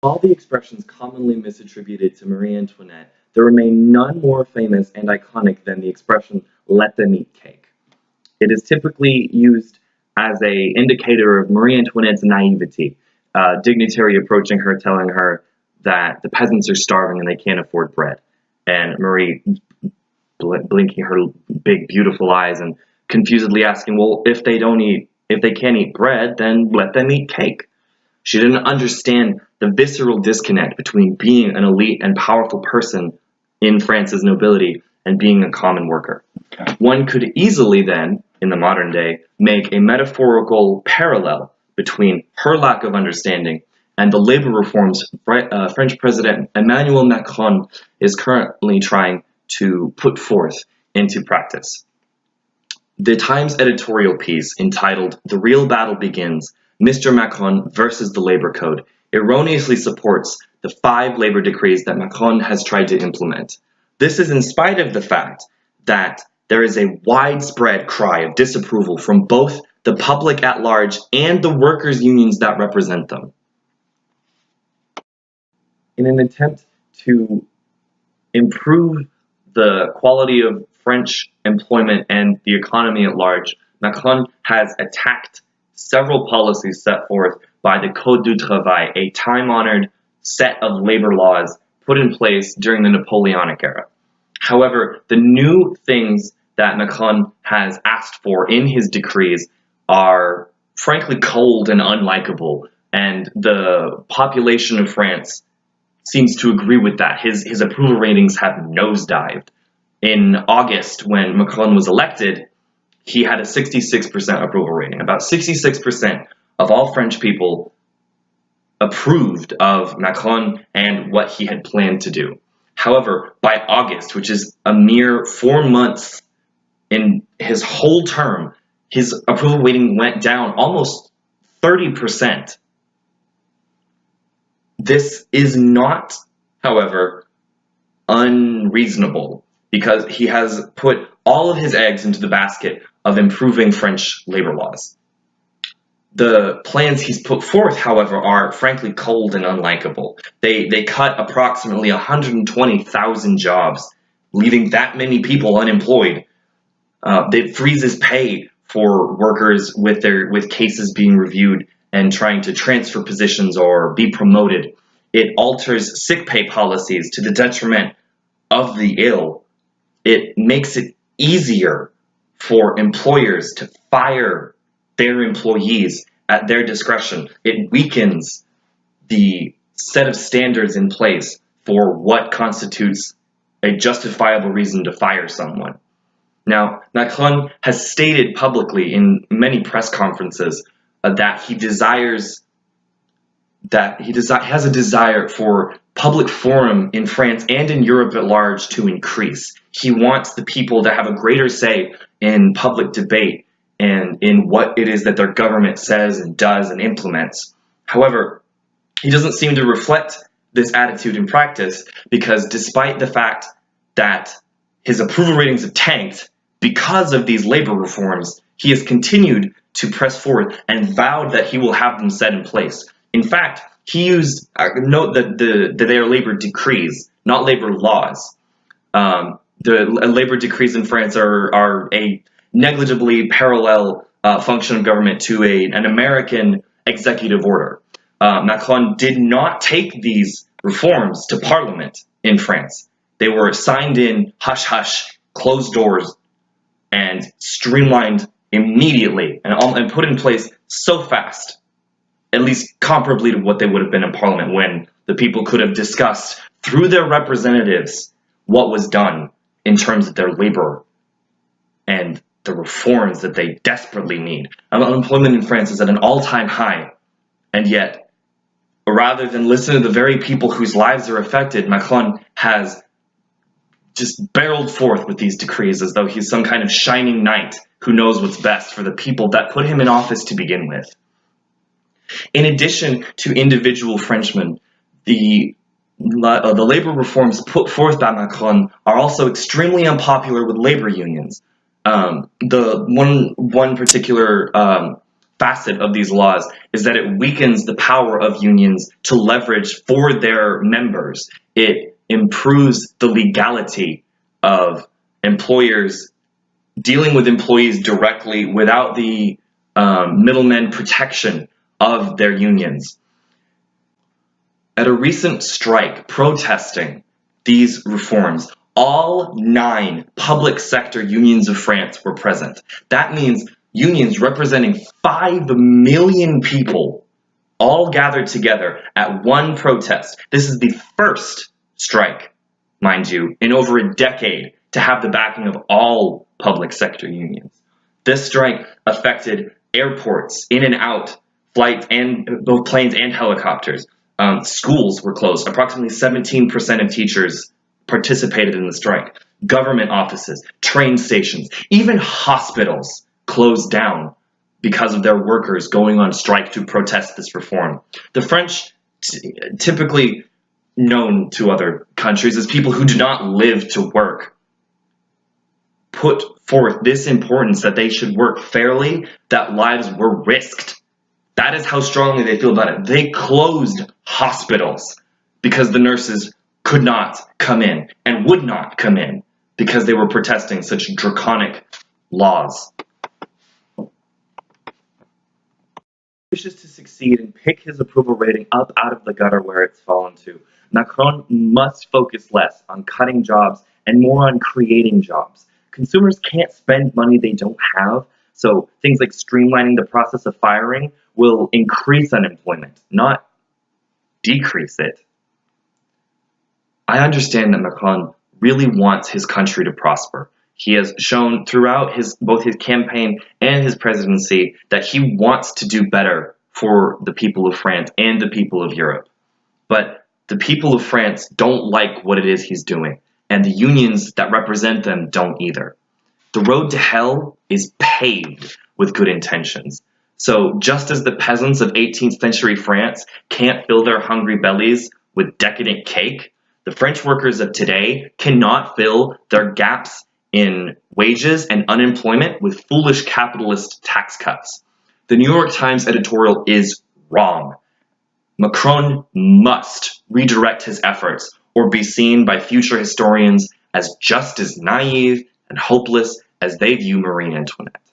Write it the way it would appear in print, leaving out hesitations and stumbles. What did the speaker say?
All the expressions commonly misattributed to Marie Antoinette, there remain none more famous and iconic than the expression, "let them eat cake." It is typically used as a indicator of Marie Antoinette's naivety, a dignitary approaching her, telling her that the peasants are starving and they can't afford bread. And Marie blinking her big, beautiful eyes and confusedly asking, well, if they can't eat bread, then let them eat cake. She didn't understand the visceral disconnect between being an elite and powerful person in France's nobility and being a common worker. One could easily then, in the modern day, make a metaphorical parallel between her lack of understanding and the labor reforms French President Emmanuel Macron is currently trying to put forth into practice. The Times editorial piece entitled "The Real Battle Begins: Mr. Macron versus the Labor Code" erroneously supports the 5 labor decrees that Macron has tried to implement. This is in spite of the fact that there is a widespread cry of disapproval from both the public at large and the workers' unions that represent them. In an attempt to improve the quality of French employment and the economy at large, Macron has attacked several policies set forth by the Code du Travail, a time-honored set of labor laws put in place during the Napoleonic era. However, the new things that Macron has asked for in his decrees are frankly cold and unlikable, and the population of France seems to agree with that. His approval ratings have nosedived. In August, when Macron was elected, he had a 66% approval rating. About 66% of all French people approved of Macron and what he had planned to do. However, by August, which is a mere 4 months in his whole term, his approval rating went down almost 30%. This is not, however, unreasonable, because he has put all of his eggs into the basket of improving French labor laws. The plans he's put forth, however, are frankly cold and unlikable. They cut approximately 120,000 jobs, leaving that many people unemployed. It freezes pay for workers with cases being reviewed and trying to transfer positions or be promoted. It alters sick pay policies to the detriment of the ill. It makes it easier for employers to fire their employees at their discretion. It weakens the set of standards in place for what constitutes a justifiable reason to fire someone. Now, Macron has stated publicly in many press conferences that he has a desire for public forum in France and in Europe at large to increase. He wants the people to have a greater say in public debate and in what it is that their government says and does and implements. However, he doesn't seem to reflect this attitude in practice, because despite the fact that his approval ratings have tanked because of these labor reforms, he has continued to press forward and vowed that he will have them set in place. In fact, he used, note that they are labor decrees, not labor laws. The labor decrees in France are a negligibly parallel function of government to an American executive order. Macron did not take these reforms to Parliament in France. They were signed in hush-hush, closed doors, and streamlined immediately and put in place so fast, at least comparably to what they would have been in Parliament, when the people could have discussed through their representatives what was done in terms of their labor and the reforms that they desperately need. Unemployment in France is at an all-time high, and yet, rather than listen to the very people whose lives are affected, Macron has just barreled forth with these decrees as though he's some kind of shining knight who knows what's best for the people that put him in office to begin with. In addition to individual Frenchmen, the labor reforms put forth by Macron are also extremely unpopular with labor unions. The one particular facet of these laws is that it weakens the power of unions to leverage for their members. It improves the legality of employers dealing with employees directly without the middlemen protection of their unions. At a recent strike protesting these reforms, all 9 public sector unions of France were present. That means unions representing 5 million people all gathered together at one protest. This is the first strike, mind you, in over a decade to have the backing of all public sector unions. This strike affected airports, in and out flights, and both planes and helicopters. Schools were closed. Approximately 17% of teachers participated in the strike. Government offices, train stations, even hospitals closed down because of their workers going on strike to protest this reform. The French, typically known to other countries as people who do not live to work, put forth this importance that they should work fairly, that lives were risked. That is how strongly they feel about it. They closed hospitals because the nurses could not come in and would not come in because they were protesting such draconic laws. Wishes to succeed and pick his approval rating up out of the gutter where it's fallen to. Macron must focus less on cutting jobs and more on creating jobs. Consumers can't spend money they don't have, so things like streamlining the process of firing will increase unemployment, not decrease it. I understand that Macron really wants his country to prosper. He has shown throughout both his campaign and his presidency that he wants to do better for the people of France and the people of Europe. But the people of France don't like what it is he's doing, and the unions that represent them don't either. The road to hell is paved with good intentions. So just as the peasants of 18th century France can't fill their hungry bellies with decadent cake, the French workers of today cannot fill their gaps in wages and unemployment with foolish capitalist tax cuts. The New York Times editorial is wrong. Macron must redirect his efforts or be seen by future historians as just as naive and hopeless as they view Marie Antoinette.